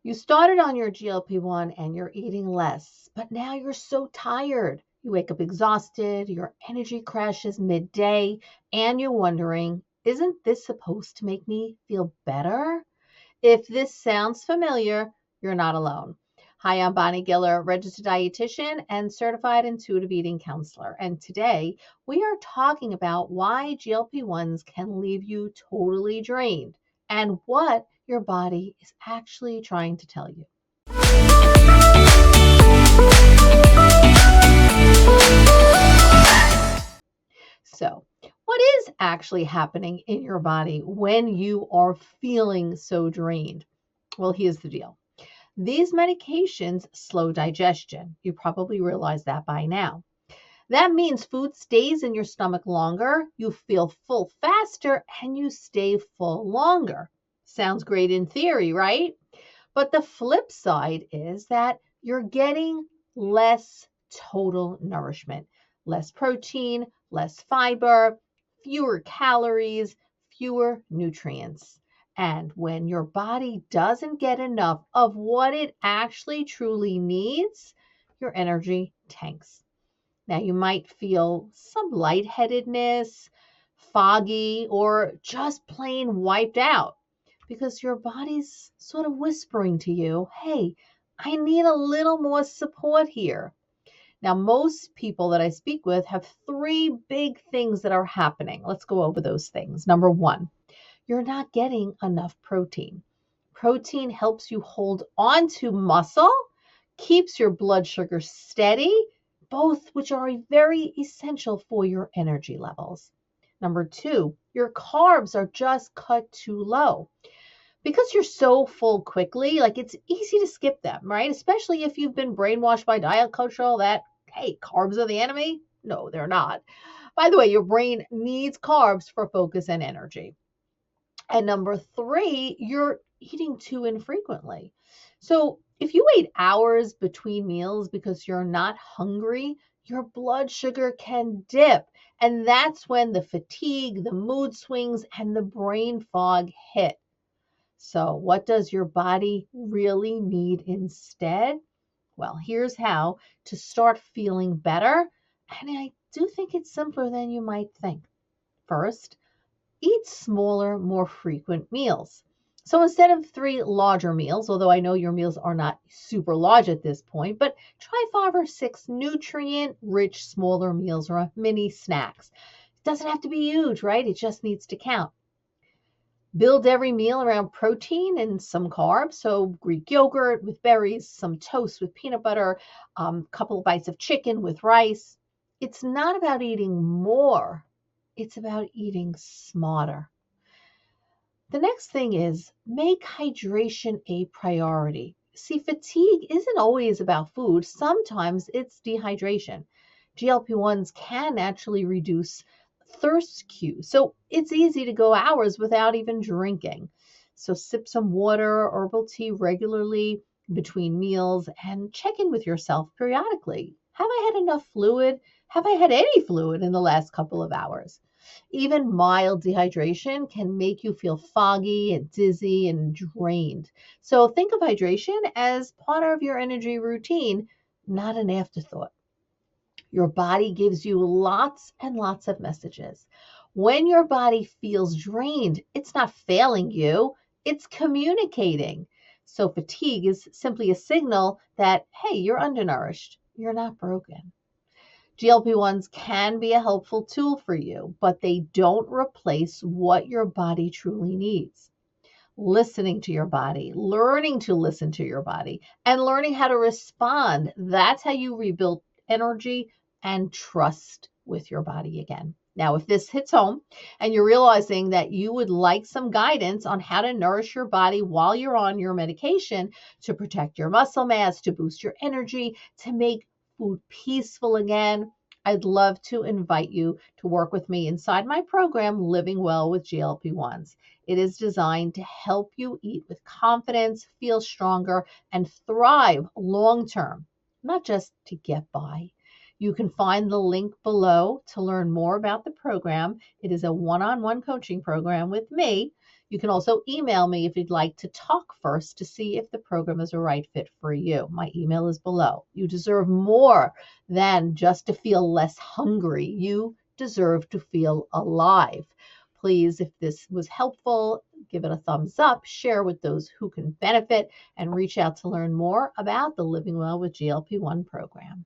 You started on your GLP-1 and you're eating less, but now you're so tired. You wake up exhausted, your energy crashes midday, and you're wondering, isn't this supposed to make me feel better? If this sounds familiar, you're not alone. Hi, I'm Bonnie Giller, registered dietitian and certified intuitive eating counselor. And today we are talking about why GLP-1s can leave you totally drained and what your body is actually trying to tell you. So, what is actually happening in your body when you are feeling so drained? Well, here's the deal. These medications slow digestion. You probably realize that by now. That means food stays in your stomach longer, you feel full faster, and you stay full longer. Sounds great in theory, right? But the flip side is that you're getting less total nourishment, less protein, less fiber, fewer calories, fewer nutrients. And when your body doesn't get enough of what it actually truly needs, your energy tanks. Now, you might feel some lightheadedness, foggy, or just plain wiped out because your body's sort of whispering to you, hey, I need a little more support here. Now, most people that I speak with have three big things that are happening. Let's go over those things. Number one, you're not getting enough protein. Protein helps you hold on to muscle, keeps your blood sugar steady, both which are very essential for your energy levels. Number two, your carbs are just cut too low. Because you're so full quickly, like it's easy to skip them, right? Especially if you've been brainwashed by diet culture that, hey, carbs are the enemy. No, they're not. By the way, your brain needs carbs for focus and energy. And number three, you're eating too infrequently. So if you wait hours between meals because you're not hungry, your blood sugar can dip. And that's when the fatigue, the mood swings, and the brain fog hit. So, what does your body really need instead? Well, here's how to start feeling better. And I do think it's simpler than you might think. First, eat smaller, more frequent meals. So instead of three larger meals, although I know your meals are not super large at this point, but try 5 or 6 nutrient rich, smaller meals or mini snacks. It doesn't have to be huge, right? It just needs to count. Build every meal around protein and some carbs. So Greek yogurt with berries, some toast with peanut butter, a couple of bites of chicken with rice. It's not about eating more. It's about eating smarter. The next thing is make hydration a priority. See, fatigue isn't always about food. Sometimes it's dehydration. GLP-1s can actually reduce thirst cues. So it's easy to go hours without even drinking. So sip some water, herbal tea regularly between meals and check in with yourself periodically. Have I had enough fluid? Have I had any fluid in the last couple of hours? Even mild dehydration can make you feel foggy and dizzy and drained. So think of hydration as part of your energy routine, not an afterthought. Your body gives you lots and lots of messages. When your body feels drained, it's not failing you, it's communicating. So fatigue is simply a signal that, hey, you're undernourished, you're not broken. GLP-1s can be a helpful tool for you, but they don't replace what your body truly needs. Listening to your body, learning to listen to your body, and learning how to respond. That's how you rebuild energy and trust with your body again. Now, if this hits home and you're realizing that you would like some guidance on how to nourish your body while you're on your medication to protect your muscle mass, to boost your energy, to make food peaceful again, I'd love to invite you to work with me inside my program, Living Well with GLP-1s. It is designed to help you eat with confidence, feel stronger, and thrive long term, not just to get by. You can find the link below to learn more about the program. It is a one-on-one coaching program with me. You can also email me if you'd like to talk first to see if the program is a right fit for you. My email is below. You deserve more than just to feel less hungry. You deserve to feel alive. Please, if this was helpful, give it a thumbs up, share with those who can benefit, and reach out to learn more about the Living Well with GLP-1 program.